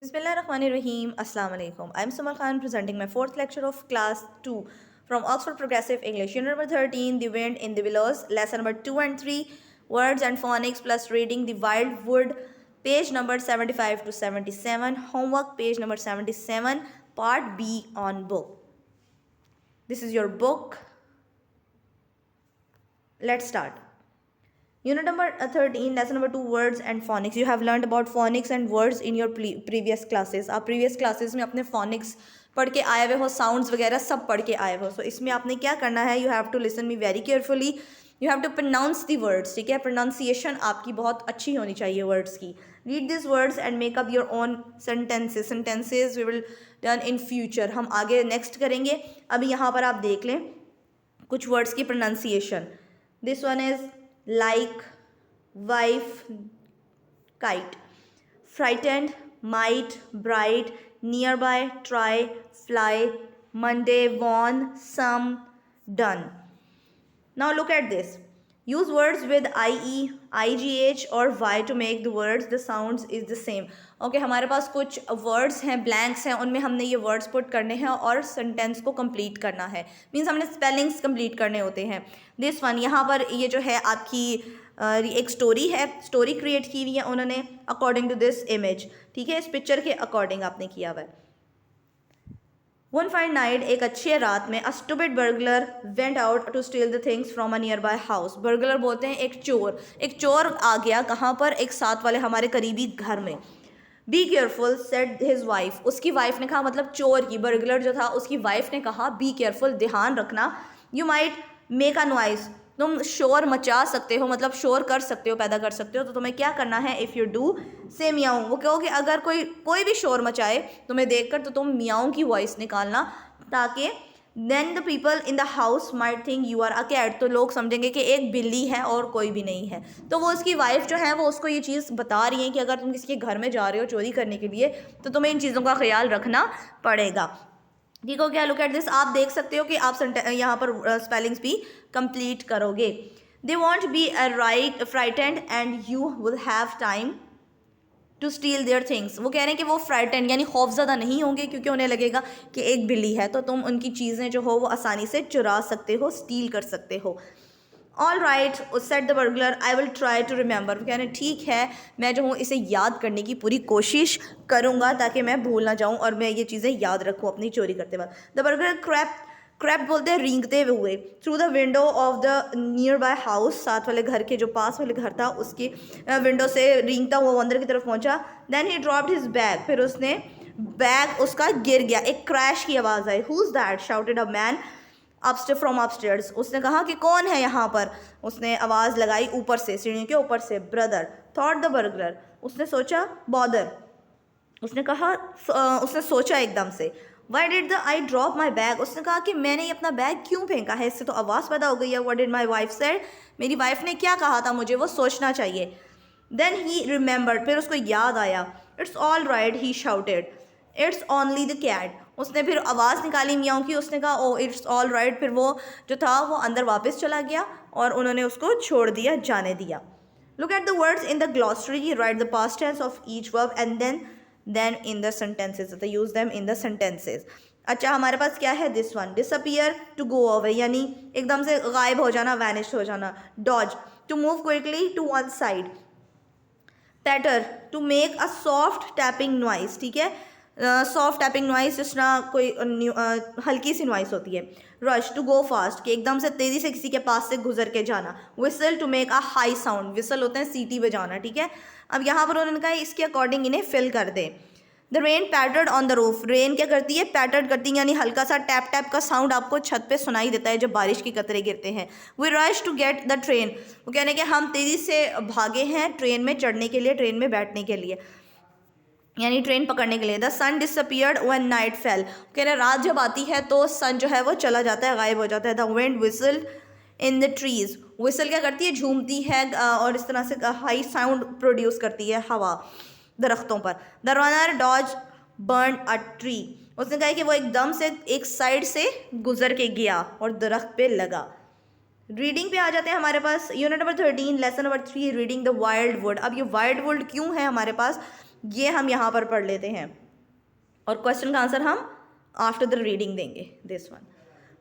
Bismillahirrahmanirrahim. Assalamu alaikum. I am Sumal Khan presenting my fourth lecture of class 2 from Oxford Progressive English. Unit number 13, The Wind in the Willows. Lesson number 2 and 3, Words and Phonics plus Reading the Wildwood. Page number 75 to 77. Homework page number 77. Part B on book. This is your book. Let's start. Unit number 13, lesson number 2, words and phonics. You have learned about phonics and words in your previous classes. आप previous classes में अपने phonics पढ़ के आए हुए हो, sounds वगैरह सब पढ़ के आए हो. So इसमें आपने क्या करना है, you have to listen me very carefully. You have to pronounce the words. ठीक है, pronunciation आपकी बहुत अच्छी होनी चाहिए words की. Read these words and make up your own sentences. Sentences we will done in future. हम आगे next करेंगे. अभी यहाँ पर आप देख लें कुछ words की pronunciation. This one is like, wife, kite, frightened, might, bright, nearby, try, fly, Monday, warn, some, done. Now look at this. Use words with IE, IGH और Y to make the words, the sounds is the same. Okay, हमारे पास कुछ words हैं, blanks हैं, उनमें हमने ये words put करने हैं और sentence को complete करना है. Means हमने spellings complete करने होते हैं. This one, यहाँ पर ये जो है आपकी एक story है, story create की हुई है उन्होंने according to this image. ठीक है, इस picture के according आपने किया हुआ है. One fine night, एक अच्छी रात में, a stupid burglar went out to steal the things from a nearby house. Burglar बोलते हैं एक चोर आ गया कहाँ पर, एक साथ वाले हमारे करीबी घर में. Be careful, said his wife. उसकी वाइफ ने कहा, मतलब चोर की, बर्गलर जो था उसकी वाइफ ने कहा, be careful, ध्यान रखना, you might make a noise. तुम शोर मचा सकते हो, मतलब शोर कर सकते हो, पैदा कर सकते हो. तो तुम्हें क्या करना है, इफ़ यू डू से मियाऊँ. वो कहो कि अगर कोई भी शोर मचाए तुम्हें देखकर तो तुम मियाऊँ की वॉइस निकालना, ताकि then the people in the house might think you are a cat. तो लोग समझेंगे कि एक बिल्ली है और कोई भी नहीं है. तो वो उसकी वाइफ जो है वो उसको ये चीज़ बता रही है कि अगर तुम किसी के घर में जा रहे हो चोरी करने के लिए तो तुम्हें इन चीज़ों का ख्याल रखना पड़ेगा. ठीक हो गया. Look at this. आप देख सकते हो कि आप यहाँ पर स्पेलिंग्स भी कंप्लीट करोगे. They won't be a frightened and you will have time to steal their things. वो कह रहे हैं कि वो फ्राइटेंड यानी खौफज़दा नहीं होंगे क्योंकि उन्हें लगेगा कि एक बिल्ली है, तो तुम उनकी चीज़ें जो हो वो आसानी से चुरा सकते हो, स्टील कर सकते हो. All right said the burglar, I will try to remember. कह रहे हैं ठीक है, मैं जो हूँ इसे याद करने की पूरी कोशिश करूँगा ताकि मैं भूल ना जाऊँ और मैं ये चीज़ें याद रखूँ अपनी चोरी करते वक्त. द बर्गलर क्रैप बोलते हैं रेंगते हुए, through the window of the near by house, साथ वाले घर के जो पास वाले घर था उसकी विंडो से रेंगता हुआ वो अंदर की तरफ पहुँचा. Then he dropped his bag, फिर उसने बैग उसका गिर गया, एक क्रैश की आवाज़ आई. Who is that, shouted a man from upstairs. उसने कहा कि कौन है यहाँ पर. उसने आवाज़ लगाई ऊपर से, सीढ़ियों के ऊपर से. ब्रदर, थॉट द बर्गलर, उसने सोचा. बॉदर, उसने कहा, उसने सोचा एकदम से. Why did the I drop my bag, उसने कहा कि मैंने अपना बैग क्यों फेंका है, इससे तो आवाज़ पैदा हो गई है. What did my wife said, मेरी वाइफ ने क्या कहा था, मुझे वो सोचना चाहिए. देन ही रिमेंबर्ड, फिर उसको याद आया. It's all right, he shouted, it's only the cat. उसने फिर आवाज़ निकाली मियाँ की. उसने कहा ओ इट्स ऑल राइट. फिर वो जो था वो अंदर वापस चला गया और उन्होंने उसको छोड़ दिया, जाने दिया. Look at the words in the glossary, write the past tense of each verb and then in the sentences, use them in the sentences. अच्छा, हमारे पास क्या है, this one, disappear, to go away यानी एकदम से गायब हो जाना, वैनिश हो जाना. Dodge, to move quickly to one side. Patter, to make a soft tapping noise. ठीक है, सॉफ्ट टैपिंग नॉइस जिस तरह कोई हल्की सी नॉइस होती है. रश, टू गो फास्ट, कि एकदम से तेज़ी से किसी के पास से गुजर के जाना. Whistle, to make a high sound, whistle होते हैं सीटी बजाना. ठीक है, अब यहाँ पर उन्होंने कहा इसके अकॉर्डिंग इन्हें फिल कर दें. The rain pattered on the roof, rain क्या करती है, पैटर्ड करती है यानी हल्का सा टैप टैप का साउंड आपको छत पे सुनाई देता है जब बारिश के कतरे गिरते हैं. We rush to get the train, वो कहने कि हम तेज़ी से भागे हैं ट्रेन में चढ़ने के लिए, ट्रेन में बैठने के लिए, यानी ट्रेन पकड़ने के लिए. The sun disappeared when night fell, कह रहे रात जब आती है तो सन जो है वो चला जाता है, गायब हो जाता है. The wind whistle in the trees, whistle क्या करती है, झूमती है और इस तरह से हाई साउंड प्रोड्यूस करती है हवा दरख्तों पर. The runner dodge burn a tree, उसने कहा कि वो एकदम से एक साइड से गुजर के गया और दरख्त पे लगा. रीडिंग पे आ जाते हैं हमारे पास. Unit number 13, lesson number 3, reading the wild wood. अब ये वाइल्ड वुड क्यों है हमारे पास, ये हम यहाँ पर पढ़ लेते हैं और क्वेश्चन का आंसर हम आफ्टर द रीडिंग देंगे। This one,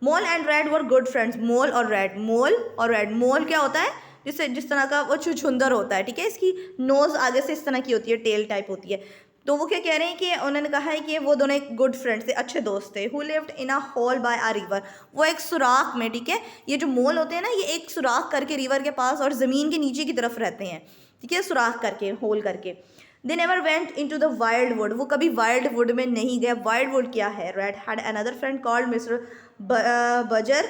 mole and rat were good friends. Mole और रैट, मोल और रैट, मोल क्या होता है, जिस तरह का वो छुछुंदर होता है, ठीक है, इसकी नोज आगे से इस तरह की होती है, टेल टाइप होती है। तो वो क्या कह रहे हैं कि उन्होंने कहा है कि वो दोनों एक गुड फ्रेंड्स थे, अच्छे दोस्त थे। Who lived in a hole by a river, वो एक सुराख में, ठीक है, ये जो मोल होते हैं ना, ये एक सुराख करके रिवर के पास और ज़मीन के नीचे की तरफ रहते हैं, ठीक है, सुराख करके, होल करके। They never went into the wild wood, वो कभी वाइल्ड वुड में नहीं गया। वाइल्ड वुड क्या है? Rat had another friend called mister buzzer.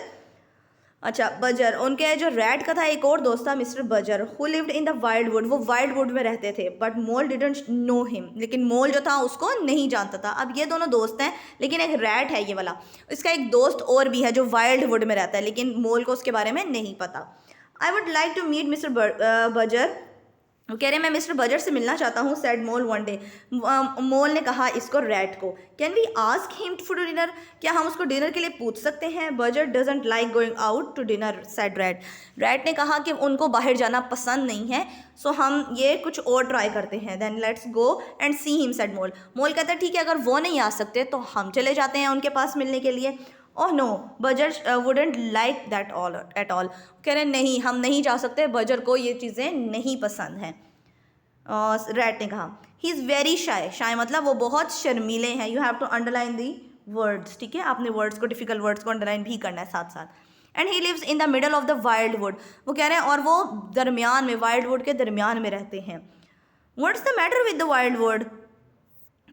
अच्छा, बजर, उनके जो रैट का था एक और दोस्त था mister buzzer. Who lived in the wild wood, वो वाइल्ड वुड में रहते थे। But mole didn't know him, लेकिन मोल जो था उसको नहीं जानता था। अब ये दोनों दोस्त हैं, लेकिन एक रैट है ये वाला, इसका एक दोस्त और भी है जो वाइल्ड वुड में रहता है, लेकिन मोल को उसके बारे में नहीं पता। I would like to meet mister Badger, वो कह रहे हैं मैं मिस्टर बजर से मिलना चाहता हूँ। Said Mole one day, Mole ने कहा इसको, रैट को। Can we ask him for dinner, क्या हम उसको डिनर के लिए पूछ सकते हैं? Badger doesn't like going out to dinner, said Rat. Rat ने कहा कि उनको बाहर जाना पसंद नहीं है, सो हम ये कुछ और ट्राई करते हैं। Then let's go and see him, said mole. Mole कहता है ठीक है, अगर वो नहीं आ सकते तो हम चले जाते हैं उनके पास मिलने के लिए। Oh no, Badger wouldn't like that all at all, कह रहे नहीं, हम नहीं जा सकते, बजर को ये चीज़ें नहीं पसंद हैं। रैट ने कहा ही इज़ वेरी शाय, शाय मतलब वो बहुत शर्मीले हैं। You have to underline the words, ठीक है, आपने वर्ड्स को, डिफिकल्ट वर्ड्स को अंडरलाइन भी करना है साथ साथ। And he lives in the middle of the wild wood, वो कह रहे हैं और वो दरमियान में, वाइल्ड वुड के दरमियान में रहते हैं। What's the matter with the wild wood,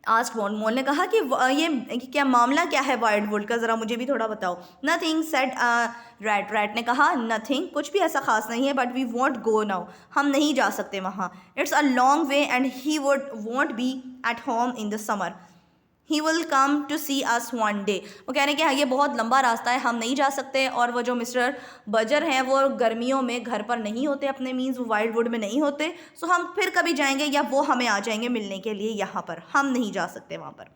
asked mole. Mole ने कहा कि ये क्या मामला क्या है वाइल्ड वुड का, ज़रा मुझे भी थोड़ा बताओ। नथिंग, सेड रैट, रैट ने कहा नथिंग, कुछ भी ऐसा खास नहीं है, but we won't go now, हम नहीं जा सकते वहाँ। It's a long way and he would won't be at home in the summer, he will come to see us one day. वो कह रहे हैं कि हाँ ये बहुत लंबा रास्ता है, हम नहीं जा सकते, और वो जो मिस्टर बजर हैं वो गर्मियों में घर पर नहीं होते अपने, मीन्स वो वाइल्ड वुड में नहीं होते, सो हम फिर कभी जाएंगे या वो हमें आ जाएंगे मिलने के लिए यहाँ पर, हम नहीं जा सकते वहाँ पर।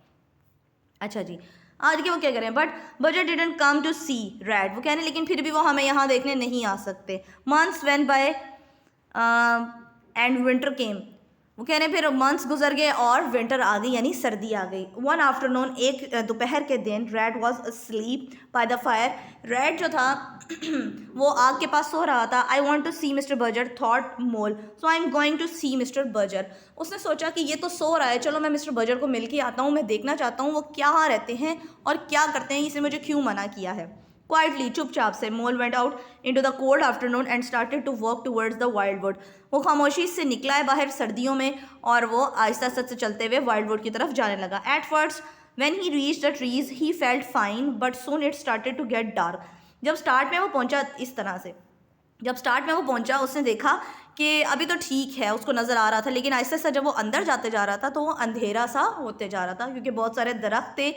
अच्छा जी, आज के वो क्या करें, but Badger didn't come to see Rat, वो कह रहे हैं लेकिन फिर भी वो हमें यहाँ देखने नहीं आ सकते। Months went by and winter came, वो कह रहे हैं फिर मंथ्स गुजर गए और विंटर आ गई, यानी सर्दी आ गई। वन आफ्टरनून, एक दोपहर के दिन, Rat was asleep by the fire, Rat जो था वो आग के पास सो रहा था। I want to see mister Badger, thought Mole, so I am going to see mister Badger. उसने सोचा कि ये तो सो रहा है, चलो मैं मिस्टर बजर को मिल के आता हूँ, मैं देखना चाहता हूँ वो क्या रहते हैं और क्या करते हैं, इसने मुझे क्यों मना किया है। क्वाइटली, चुपचाप से, mole went out into the cold afternoon and started to walk towards the wild wood, वो खामोशी से निकला है बाहर सर्दियों में और वो आहिस्ता आहिस्ता से चलते हुए वाइल्ड वुड की तरफ जाने लगा। At first when he reached the trees he felt fine but soon it started to get dark, जब स्टार्ट में वो पहुंचा इस तरह से, जब स्टार्ट में वो पहुंचा उसने देखा कि अभी तो ठीक है, उसको नज़र आ रहा था, लेकिन आहिस्ता आहिस्ता जब वो अंदर जाते जा रहा था तो वो अंधेरा सा होते जा रहा था, क्योंकि बहुत सारे दरख्त थे,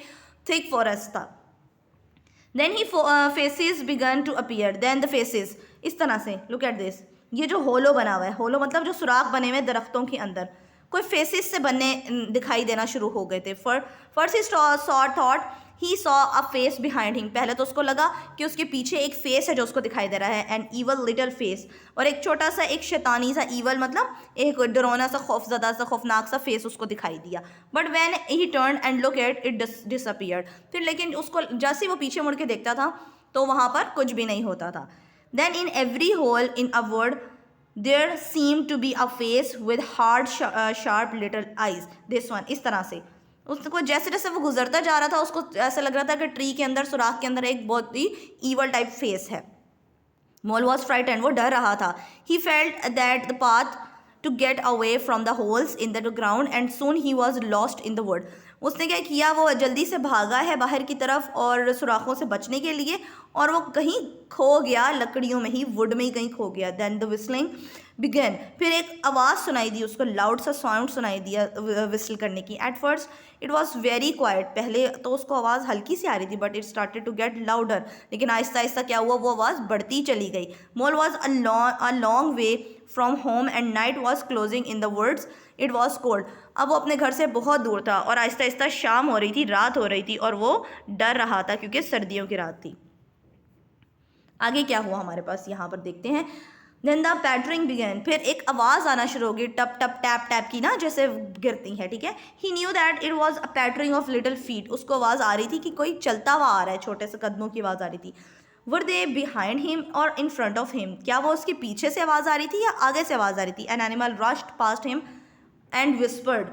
थिक फॉरेस्ट था। Then he faces began to appear, then the faces, इस तरह से, लुक एट दिस, ये जो होलो बना हुआ है, होलो मतलब जो सुराख बने हुए दरख्तों के अंदर, कोई फेसेस से बनने दिखाई देना शुरू हो गए थे। First he saw thought he saw a face behind him, पहले तो उसको लगा कि उसके पीछे एक फेस है जो उसको दिखाई दे रहा है, एन ईवल लिटिल फेस, और एक छोटा सा, एक शैतानी सा, ईवल मतलब एक डरावना सा, खौफजदा सा, खौफनाक सा फेस उसको दिखाई दिया। But when he turn and look at it disappeared, फिर लेकिन उसको जैसे वो पीछे मुड़ के देखता था तो वहाँ पर कुछ भी नहीं होता था। Then in every hole in a word there seem to be a face with hard sharp little eyes, this one, इस तरह से उसको जैसे जैसे वो गुजरता जा रहा था उसको ऐसा लग रहा था कि ट्री के अंदर, सुराख के अंदर एक बहुत ही ईवल टाइप फेस है। मोल वॉज फ्राइटेंड, वो डर रहा था। He felt that the path to get away from the holes in the ground and soon he was lost in the wood, उसने क्या किया, वो जल्दी से भागा है बाहर की तरफ और सुराखों से बचने के लिए, और वो कहीं खो गया लकड़ियों में ही, वुड में ही कहीं खो गया। देन द विस्लिंग बिगन, फिर एक आवाज़ सुनाई दी उसको, लाउड सा साउंड सुनाई दिया विस्ल करने की। At first it was very quiet, पहले तो उसको आवाज़ हल्की सी आ रही थी, but it started to get louder, लेकिन आहिस्ता आहिस्ता क्या हुआ, वो आवाज़ बढ़ती चली गई। Mole was a long way from home and night was closing in the woods, it was cold, अब वो अपने घर से बहुत दूर था और आहिस्ता आहिस्ता शाम हो रही थी, रात हो रही थी, और वो डर रहा था क्योंकि सर्दियों की रात थी। आगे क्या हुआ हमारे पास यहाँ पर देखते हैं। देन द पैटरिंग बिगेन, फिर एक आवाज़ आना शुरू होगी टप टप टैप टैप की ना, जैसे गिरती है, ठीक है. He knew that it was a pattering of little feet, उसको आवाज़ आ रही थी कि कोई चलता हुआ आ रहा है, छोटे से कदमों की आवाज़ आ रही थी. वर दे बिहाइंड हिम और इन फ्रंट ऑफ हिम, क्या वो उसके पीछे से आवाज़ आ रही थी या आगे से आवाज़ आ रही थी. An animal rushed past him and whispered,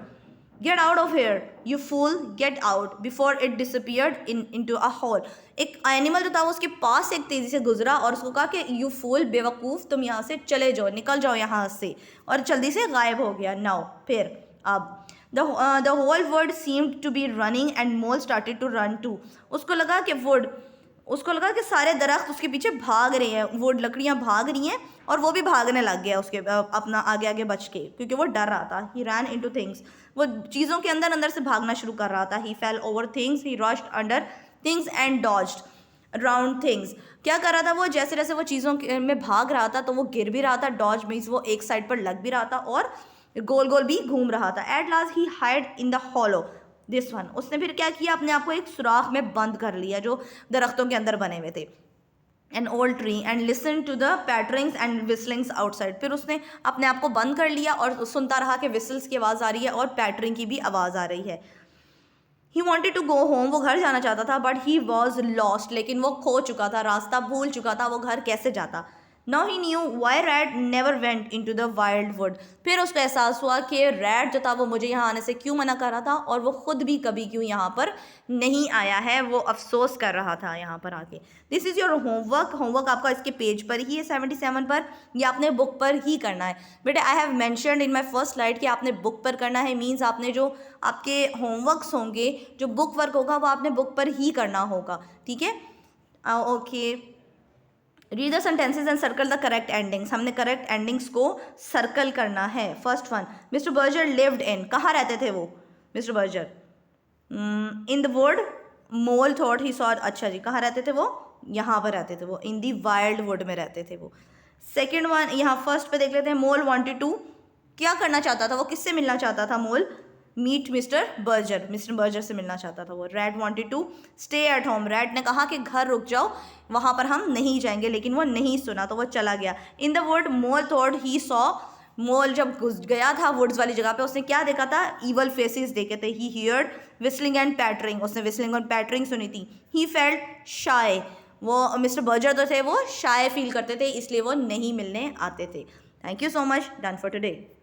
get out of here you fool, get out, before it disappeared into a hole. एक एनिमल जो था वो उसके पास से एक तेज़ी से गुजरा और उसको कहा कि यू फूल, बेवकूफ़, तुम यहाँ से चले जाओ, निकल जाओ यहाँ से, और जल्दी से गायब हो गया. नाउ फिर अब the whole word seemed to be running and Mole started to run too. उसको लगा कि सारे दरख्त उसके पीछे भाग रहे हैं, वो लकड़ियाँ भाग रही हैं और वो भी भागने लग गया उसके अपना आगे आगे बच के, क्योंकि वो डर रहा था. ही रैन इनटू थिंग्स, वो चीज़ों के अंदर अंदर से भागना शुरू कर रहा था. He fell over things, he rushed under things and dodged around things. क्या कर रहा था वो, जैसे जैसे वो चीज़ों में भाग रहा था तो वो गिर भी रहा था. डॉज मीन्स वो एक साइड पर लग भी रहा था और गोल गोल भी घूम रहा था. At last he hide in the hollow this one, उसने फिर क्या किया, अपने आप को एक सुराख में बंद कर लिया जो दरख्तों के अंदर बने हुए थे. An old tree and listen to the patterings and whistlings outside, फिर उसने अपने आप को बंद कर लिया और सुनता रहा कि विस्ल्स की आवाज़ आ रही है और पैटरिंग की भी आवाज़ आ रही है. He wanted to go home, वो घर जाना चाहता था, बट ही वॉज लॉस्ट, लेकिन वो खो चुका था, रास्ता भूल चुका था, वो घर कैसे जाता. Now he knew why Rat never went into the wild wood, फिर उसको एहसास हुआ कि रैट जो था वो मुझे यहाँ आने से क्यों मना कर रहा था और वो ख़ुद भी कभी क्यों यहाँ पर नहीं आया है, वो अफसोस कर रहा था यहाँ पर आके. दिस इज़ योर होमवर्क आपका इसके पेज पर ही है 77 पर, या आपने बुक पर ही करना है. बेटे I have mentioned in my first slide कि आपने बुक पर करना है, मीन्स आपने जो आपके होमवर्क्स होंगे, जो बुक वर्क होगा वो आपने बुक पर ही करना होगा, ठीक है. Okay, read the sentences and circle the correct endings, हमने करेक्ट एंडिंग्स को सर्कल करना है. First one, mister Berger lived in, कहाँ रहते थे वो mister Berger. In the wood, mole thought he saw, अच्छा जी, कहाँ रहते थे वो, यहाँ पर रहते थे वो, इन दी वाइल्ड वुड में रहते थे वो. सेकेंड वन, यहाँ फर्स्ट पे देख लेते हैं. मोल वांटेड टू, क्या करना चाहता था वो, किससे मिलना चाहता था मोल, मीट मिस्टर बर्जर से मिलना चाहता था वो. Rat wanted to stay at home, Rat ने कहा कि घर रुक जाओ, वहाँ पर हम नहीं जाएंगे, लेकिन वो नहीं सुना तो वो चला गया. In the wood, mole thought he saw, mole जब घुस गया था वुड्स वाली जगह पे उसने क्या देखा था, ईवल फेसेस देखे थे. ही हियर्ड विस्लिंग एंड पैटरिंग, उसने विस्लिंग और पैटरिंग सुनी थी. ही फेल्ट शाय, वो मिस्टर बर्जर तो थे वो शाय फील करते थे, इसलिए वो नहीं मिलने आते थे. Thank you so much, done for today.